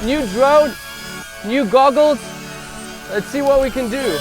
New drone, new goggles. Let's see what we can do.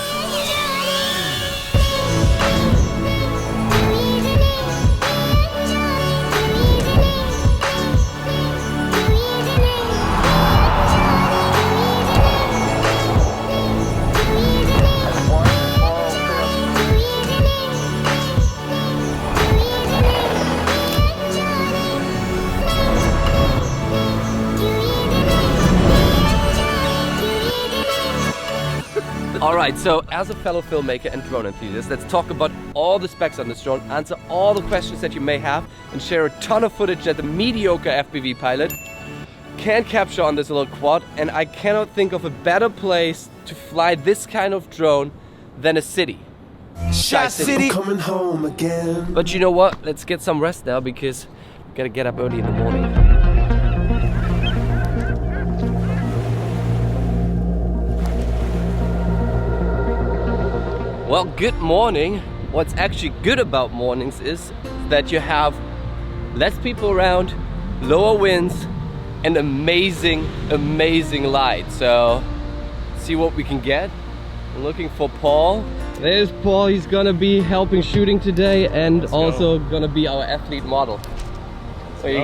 Alright, so as a fellow filmmaker and drone enthusiast, let's talk about all the specs on this drone, answer all the questions that you may have, and share a ton of footage that the mediocre FPV pilot can capture on this little quad. And I cannot think of a better place to fly this kind of drone than a city. Shy City. I'm coming home again. But you know what? Let's get some rest now because we gotta get up early in the morning. Well, good morning. What's actually good about mornings is that you have less people around, lower winds, and amazing light. So, see what we can get. I'm looking for Paul. There's Paul. He's gonna be helping shooting today and also gonna be our athlete model. So you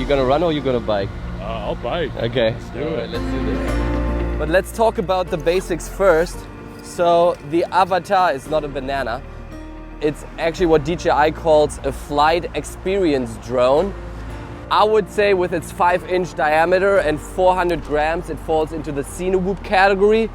gonna run or you gonna bike? I'll bike. Okay. Let's do it. Let's do this. But let's talk about the basics first. So the Avatar is not a banana. It's actually what DJI calls a flight experience drone. I would say with its 5-inch diameter and 400 grams, it falls into the Cinewhoop category.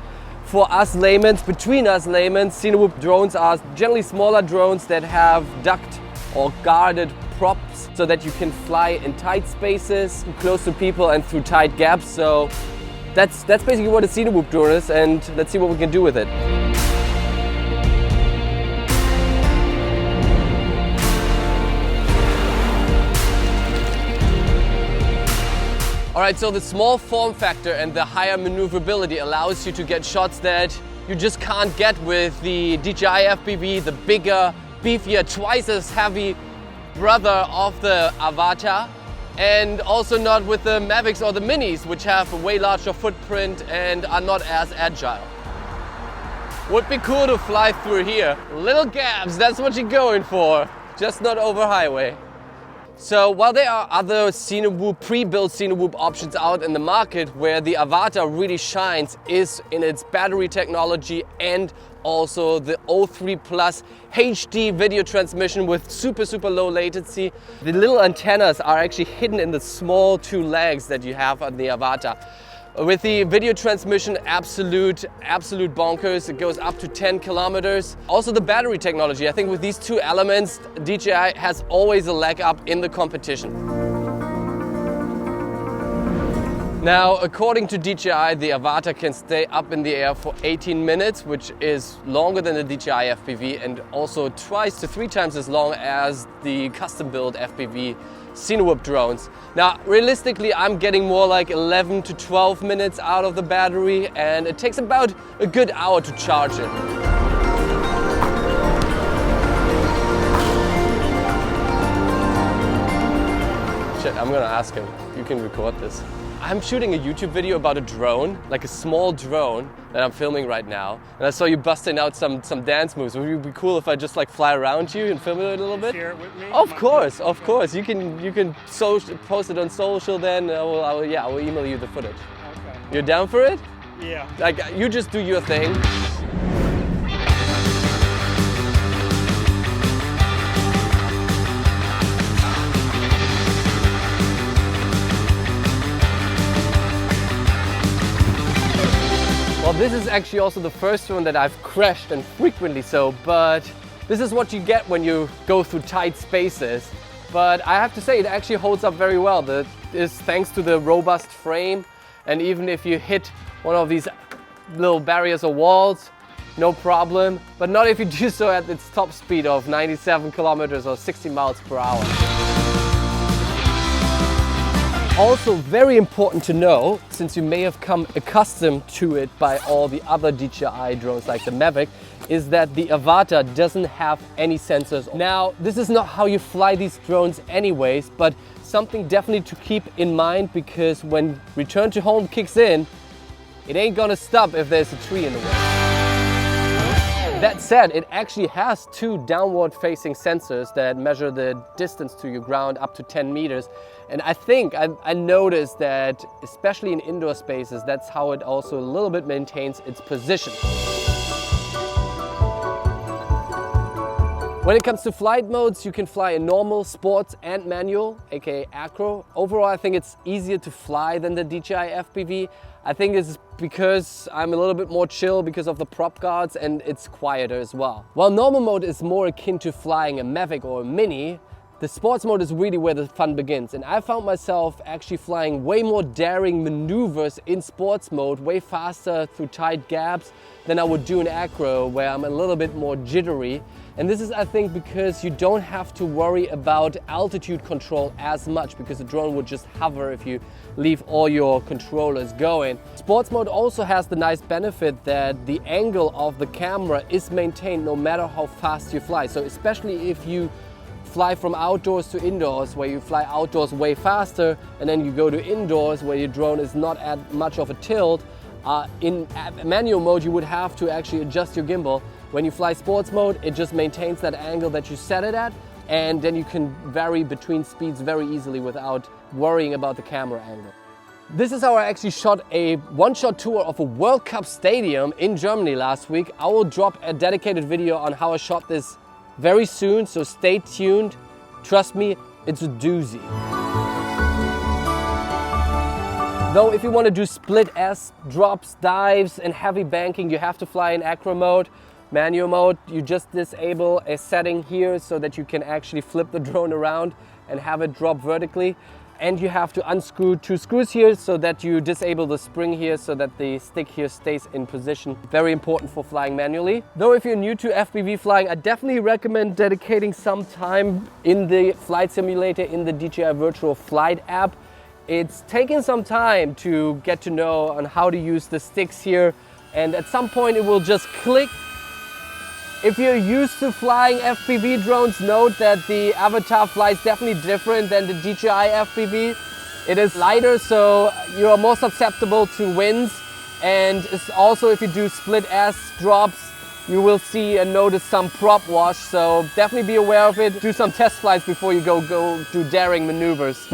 For us laymen, between us laymen, Cinewhoop drones are generally smaller drones that have duct or guarded props so that you can fly in tight spaces, close to people and through tight gaps. So that's basically what a Cinewhoop drone is, and let's see what we can do with it. Alright, so the small form factor and the higher maneuverability allows you to get shots that you just can't get with the DJI FPV, the bigger, beefier, twice as heavy brother of the Avatar. And also not with the Mavics or the Minis, which have a way larger footprint and are not as agile. Would be cool to fly through here. Little gaps, that's what you're going for. Just not over highway. So while there are other Cinewhoop, pre-built Cinewhoop options out in the market, where the Avatar really shines is in its battery technology and also the O3 Plus HD video transmission with super low latency. The little antennas are actually hidden in the small 2 legs that you have on the Avatar. With the video transmission, absolute bonkers. It goes up to 10 kilometers. Also the battery technology. I think with these 2 elements, DJI has always a leg up in the competition. Now, according to DJI, the Avatar can stay up in the air for 18 minutes, which is longer than the DJI FPV and also twice to 3 times as long as the custom-built FPV Cinewhoop drones. Now, realistically, I'm getting more like 11 to 12 minutes out of the battery, and it takes about a good hour to charge it. Shit, I'm gonna ask him. You can record this. I'm shooting a YouTube video about a drone, like a small drone that I'm filming right now. And I saw you busting out some dance moves. Would it be cool if I just like fly around you and film it a little bit? Share it with me? Of course. You can post it on social then. I will email you the footage. Okay. You're down for it? Yeah. Like, you just do your thing. Well, this is actually also the first one that I've crashed, and frequently so, but this is what you get when you go through tight spaces. But I have to say, it actually holds up very well. That is thanks to the robust frame, and even if you hit one of these little barriers or walls, no problem. But not if you do so at its top speed of 97 kilometers or 60 miles per hour. Also very important to know, since you may have come accustomed to it by all the other DJI drones like the Mavic, is that the Avata doesn't have any sensors. Now, this is not how you fly these drones anyways, but something definitely to keep in mind, because when return to home kicks in, it ain't gonna stop if there's a tree in the way. That said, it actually has 2 downward facing sensors that measure the distance to your ground up to 10 meters. And I think I noticed that, especially in indoor spaces, that's how it also a little bit maintains its position. When it comes to flight modes, you can fly in normal, sports and manual, aka acro. Overall, I think it's easier to fly than the DJI FPV. I think it's because I'm a little bit more chill because of the prop guards, and it's quieter as well. While normal mode is more akin to flying a Mavic or a Mini, the sports mode is really where the fun begins. And I found myself actually flying way more daring maneuvers in sports mode, way faster through tight gaps than I would do in acro, where I'm a little bit more jittery. And this is, I think, because you don't have to worry about altitude control as much, because the drone would just hover if you leave all your controllers going. Sports mode also has the nice benefit that the angle of the camera is maintained no matter how fast you fly. So especially if you fly from outdoors to indoors, where you fly outdoors way faster, and then you go to indoors where your drone is not at much of a tilt, in manual mode you would have to actually adjust your gimbal. When you fly sports mode, it just maintains that angle that you set it at, and then you can vary between speeds very easily without worrying about the camera angle. This is how I actually shot a one-shot tour of a World Cup stadium in Germany last week. I will drop a dedicated video on how I shot this very soon, so stay tuned. Trust me, it's a doozy. Though if you want to do split S, drops, dives and heavy banking, you have to fly in acro mode. Manual mode, you just disable a setting here so that you can actually flip the drone around and have it drop vertically. And you have to unscrew 2 screws here so that you disable the spring here so that the stick here stays in position. Very important for flying manually. Though if you're new to FPV flying, I definitely recommend dedicating some time in the flight simulator in the DJI Virtual Flight app. It's taken some time to get to know on how to use the sticks here, and at some point it will just click. If you're used to flying FPV drones, note that the Avata flies definitely different than the DJI FPV. It is lighter, so you are more susceptible to winds, and it's also, if you do split S drops, you will see and notice some prop wash, so definitely be aware of it. Do some test flights before you go do daring maneuvers.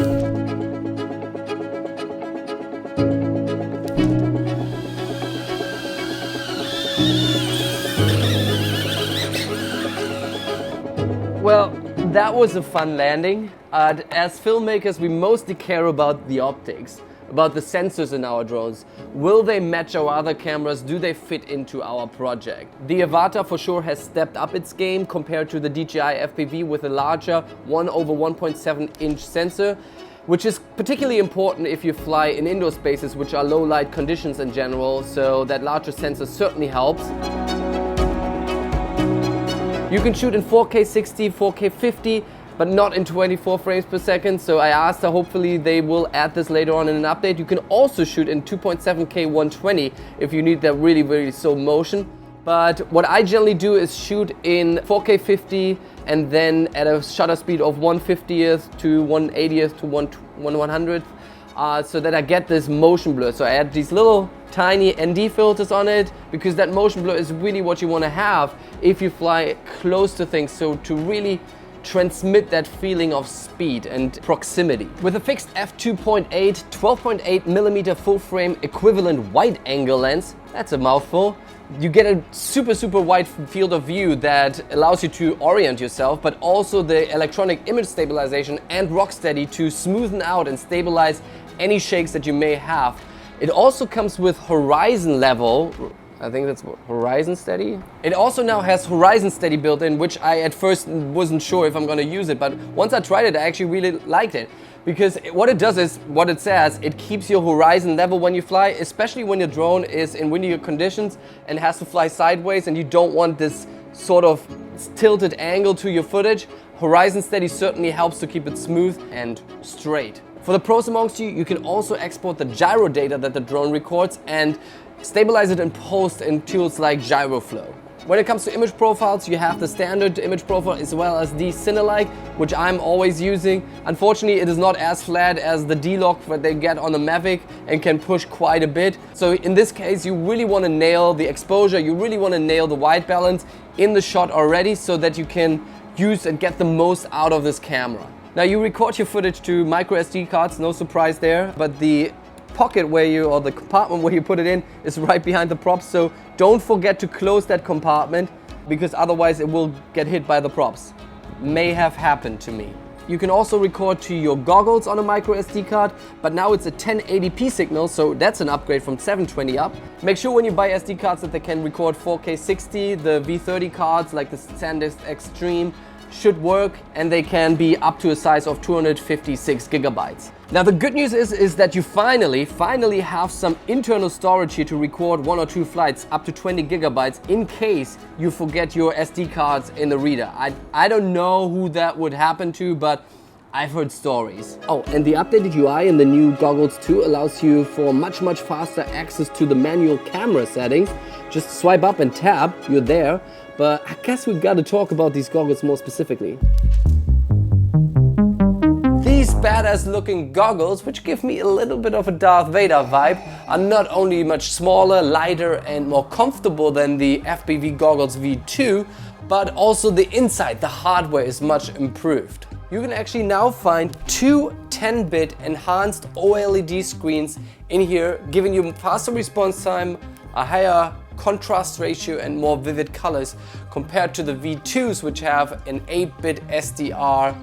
Well, that was a fun landing. As filmmakers, we mostly care about the optics, about the sensors in our drones. Will they match our other cameras? Do they fit into our project? The Avata for sure has stepped up its game compared to the DJI FPV with a larger 1/1.7-inch sensor, which is particularly important if you fly in indoor spaces, which are low light conditions in general, so that larger sensor certainly helps. You can shoot in 4K 60, 4K 50, but not in 24 frames per second. So I asked her, hopefully they will add this later on in an update. You can also shoot in 2.7K 120 if you need that really, really slow motion. But what I generally do is shoot in 4K 50 and then at a shutter speed of 1/50th to 1/80th to 1/100th. So that I get this motion blur. So I add these little tiny ND filters on it, because that motion blur is really what you want to have if you fly close to things, so to really transmit that feeling of speed and proximity. With a fixed f2.8, 12.8mm full frame equivalent wide angle lens, that's a mouthful, you get a super wide field of view that allows you to orient yourself, but also the electronic image stabilization and Rocksteady to smoothen out and stabilize any shakes that you may have. It also comes with horizon level, I think that's horizon steady. It also now has horizon steady built in, which I at first wasn't sure if I'm gonna use it, but once I tried it, I actually really liked it. Because what it does is, what it says, it keeps your horizon level when you fly, especially when your drone is in windier conditions and has to fly sideways and you don't want this sort of tilted angle to your footage. Horizon steady certainly helps to keep it smooth and straight. For the pros amongst you, you can also export the gyro data that the drone records and stabilize it in post in tools like GyroFlow. When it comes to image profiles, you have the standard image profile as well as the Cinelike, which I'm always using. Unfortunately, it is not as flat as the D-Log that they get on the Mavic and can push quite a bit. So in this case, you really want to nail the exposure, you really want to nail the white balance in the shot already so that you can use and get the most out of this camera. Now you record your footage to micro SD cards, no surprise there, but the pocket or the compartment where you put it in is right behind the props, so don't forget to close that compartment because otherwise it will get hit by the props. May have happened to me. You can also record to your goggles on a micro SD card, but now it's a 1080p signal, so that's an upgrade from 720 up. Make sure when you buy SD cards that they can record 4K 60. The V30 cards like the SanDisk Extreme should work, and they can be up to a size of 256 gigabytes. Now the good news is that you finally have some internal storage here to record 1 or 2 flights up to 20 gigabytes in case you forget your SD cards in the reader. I don't know who that would happen to, but I've heard stories. Oh, and the updated UI in the new goggles 2 allows you for much faster access to the manual camera settings. Just swipe up and tab, you're there. But I guess we've got to talk about these goggles more specifically. These badass looking goggles, which give me a little bit of a Darth Vader vibe, are not only much smaller, lighter and more comfortable than the FPV Goggles V2, but also the inside, the hardware is much improved. You can actually now find 2 10-bit enhanced OLED screens in here, giving you faster response time, a higher contrast ratio and more vivid colors compared to the V2s, which have an 8-bit SDR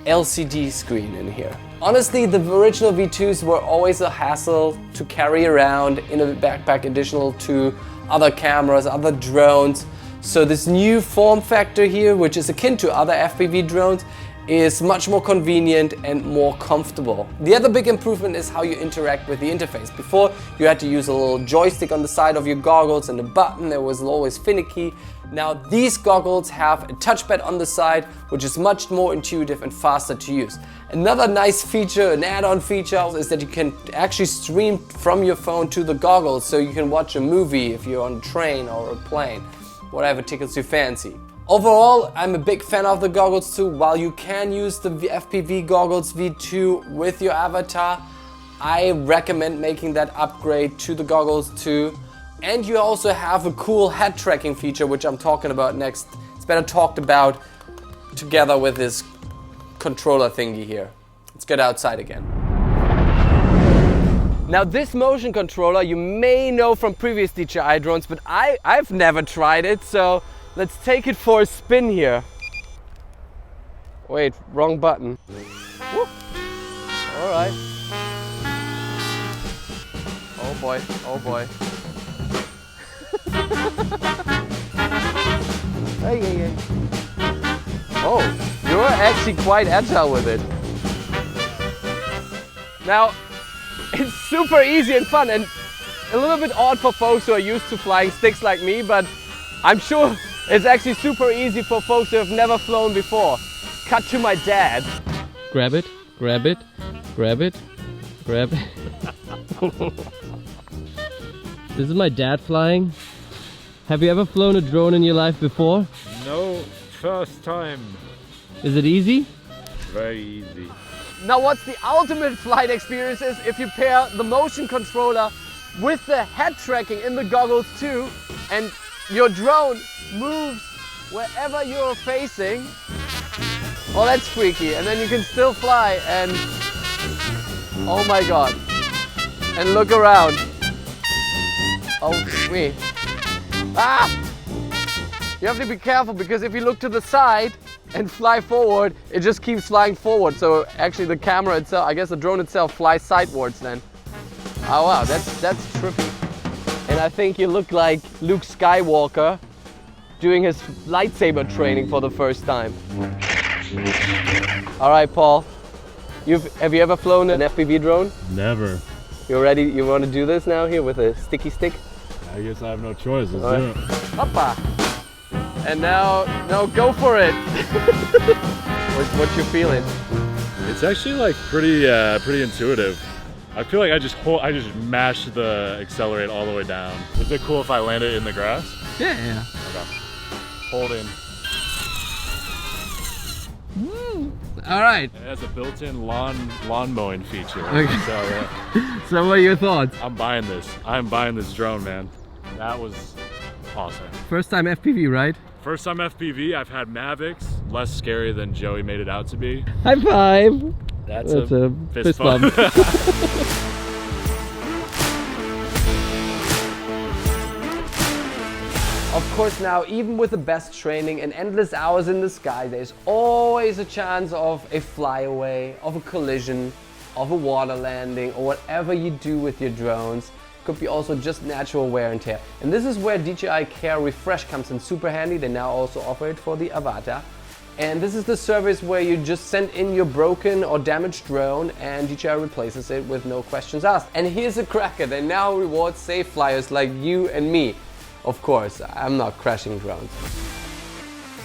LCD screen in here. Honestly, the original V2s were always a hassle to carry around in a backpack additional to other cameras, other drones. So this new form factor here, which is akin to other FPV drones, is much more convenient and more comfortable. The other big improvement is how you interact with the interface. Before, you had to use a little joystick on the side of your goggles and a button that was always finicky. Now these goggles have a touchpad on the side, which is much more intuitive and faster to use. Another nice feature, an add-on feature, is that you can actually stream from your phone to the goggles, so you can watch a movie if you're on a train or a plane, whatever tickles your fancy. Overall, I'm a big fan of the goggles too. While you can use the FPV Goggles V2 with your avatar, I recommend making that upgrade to the Goggles 2. And you also have a cool head tracking feature, which I'm talking about next. It's better talked about together with this controller thingy here. Let's get outside again. Now this motion controller you may know from previous DJI drones, but I've never tried it, so let's take it for a spin here. Wait, wrong button. Whoop. All right. Oh boy, oh boy. Hey, hey, hey. Oh, you're actually quite agile with it. Now, it's super easy and fun and a little bit odd for folks who are used to flying sticks like me, but I'm sure it's actually super easy for folks who have never flown before. Cut to my dad. Grab it, grab it, grab it, grab it. This is my dad flying. Have you ever flown a drone in your life before? No, first time. Is it easy? Very easy. Now what's the ultimate flight experience is if you pair the motion controller with the head tracking in the Goggles 2 and your drone moves wherever you're facing. Oh, that's freaky. And then you can still fly and oh my god. And look around. Oh, sweet. Ah! You have to be careful because if you look to the side and fly forward, it just keeps flying forward. So actually the camera itself, I guess the drone itself flies sidewards then. Oh wow, that's trippy. And I think you look like Luke Skywalker doing his lightsaber training for the first time. All right, Paul. Have you ever flown an FPV drone? Never. You ready? You want to do this now here with a sticky stick? I guess I have no choice. Let's do it. Hoppa. And now go for it. What you feeling? It's actually like pretty intuitive. I feel like I just mash the accelerate all the way down. Is it cool if I land it in the grass? Yeah. Okay. holding. All right. It has a built-in lawn mowing feature. Okay. So So what are your thoughts? I'm buying this. I'm buying this drone, man. That was awesome. First time FPV, right? First time FPV. I've had Mavics. Less scary than Joey made it out to be. High five. That's a fist bump. Of course, now, even with the best training and endless hours in the sky, there's always a chance of a flyaway, of a collision, of a water landing, or whatever you do with your drones. Could be also just natural wear and tear. And this is where DJI Care Refresh comes in super handy. They now also offer it for the Avata. And this is the service where you just send in your broken or damaged drone and DJI replaces it with no questions asked. And here's a cracker, they now reward safe flyers like you and me. Of course, I'm not crashing drones.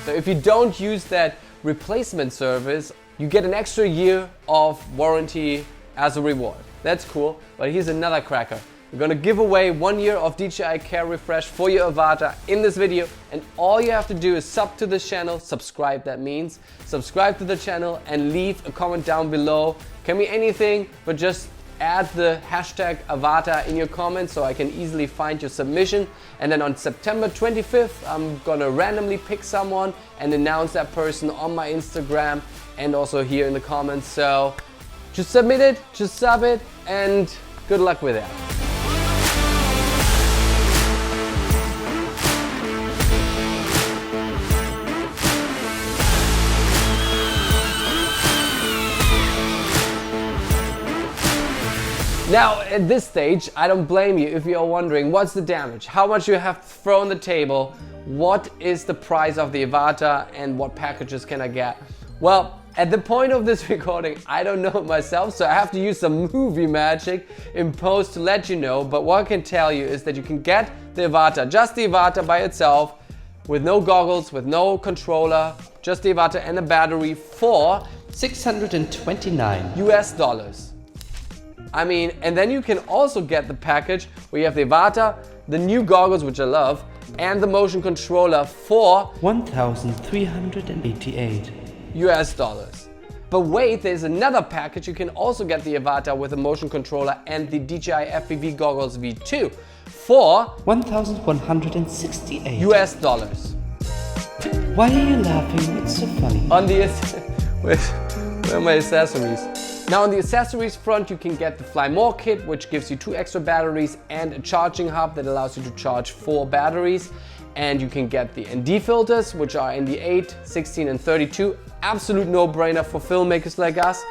So if you don't use that replacement service, you get an extra year of warranty as a reward. That's cool, but here's another cracker. We're gonna give away 1 year of DJI Care Refresh for your Avata in this video, and all you have to do is sub to this channel, subscribe that means, subscribe to the channel and leave a comment down below. Can be anything, but just add the hashtag Avata in your comments so I can easily find your submission. And then on September 25th, I'm gonna randomly pick someone and announce that person on my Instagram and also here in the comments. So just submit it, just sub it, and good luck with that. Now, at this stage, I don't blame you if you're wondering what's the damage, how much you have to throw on the table, what is the price of the Avata, and what packages can I get. Well, at the point of this recording, I don't know myself, so I have to use some movie magic in post to let you know. But what I can tell you is that you can get the Avata, just the Avata by itself, with no goggles, with no controller, just the Avata and a battery for $629 US. I mean, and then you can also get the package where you have the Avata, the new goggles, which I love, and the motion controller for $1,388 US. But wait, there's another package. You can also get the Avata with the motion controller and the DJI FPV goggles V2 for $1,168 US. Why are you laughing? It's so funny. On the where are my accessories? Now on the accessories front, you can get the Fly More kit, which gives you 2 extra batteries and a charging hub that allows you to charge 4 batteries. And you can get the ND filters, which are in the 8, 16 and 32. Absolute no-brainer for filmmakers like us.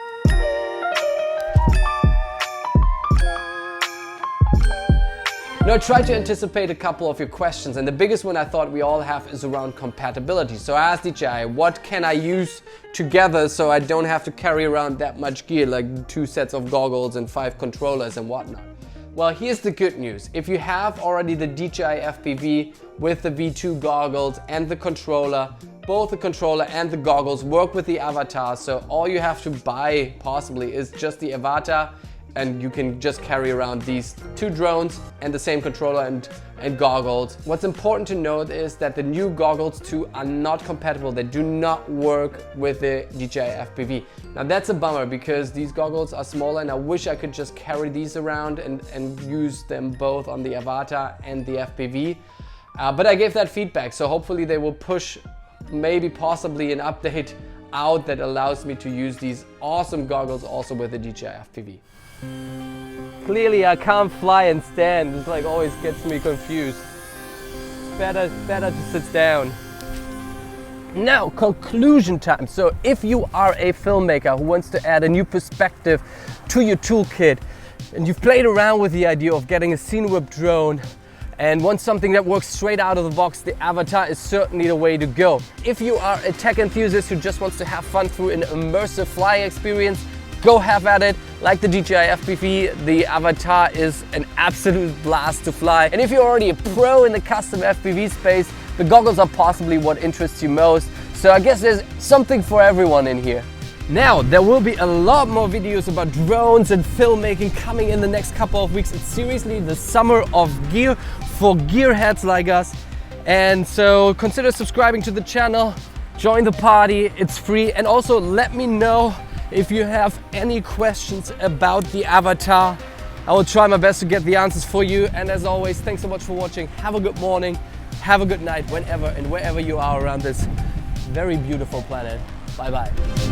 Now I tried to anticipate a couple of your questions, and the biggest one I thought we all have is around compatibility. So I asked DJI, what can I use together so I don't have to carry around that much gear, like 2 sets of goggles and 5 controllers and whatnot. Well, here's the good news. If you have already the DJI FPV with the V2 goggles and the controller, both the controller and the goggles work with the Avata, so all you have to buy possibly is just the Avata, and you can just carry around these 2 drones and the same controller and goggles. What's important to note is that the new goggles too are not compatible. They do not work with the DJI FPV. Now that's a bummer because these goggles are smaller and I wish I could just carry these around and use them both on the Avata and the FPV. But I gave that feedback, so hopefully they will push maybe possibly an update out that allows me to use these awesome goggles also with the DJI FPV. Clearly I can't fly and stand. This like always gets me confused. Better to sit down. Now, conclusion time. So if you are a filmmaker who wants to add a new perspective to your toolkit and you've played around with the idea of getting a Scene Whip drone and want something that works straight out of the box, the Avata is certainly the way to go. If you are a tech enthusiast who just wants to have fun through an immersive flying experience, go have at it. Like the DJI FPV, the Avata is an absolute blast to fly. And if you're already a pro in the custom FPV space, the goggles are possibly what interests you most. So I guess there's something for everyone in here. Now, there will be a lot more videos about drones and filmmaking coming in the next couple of weeks. It's seriously the summer of gear for gearheads like us. And so consider subscribing to the channel, join the party, it's free. And also let me know if you have any questions about the avatar. I will try my best to get the answers for you. And as always, thanks so much for watching. Have a good morning, have a good night, whenever and wherever you are around this very beautiful planet. Bye bye.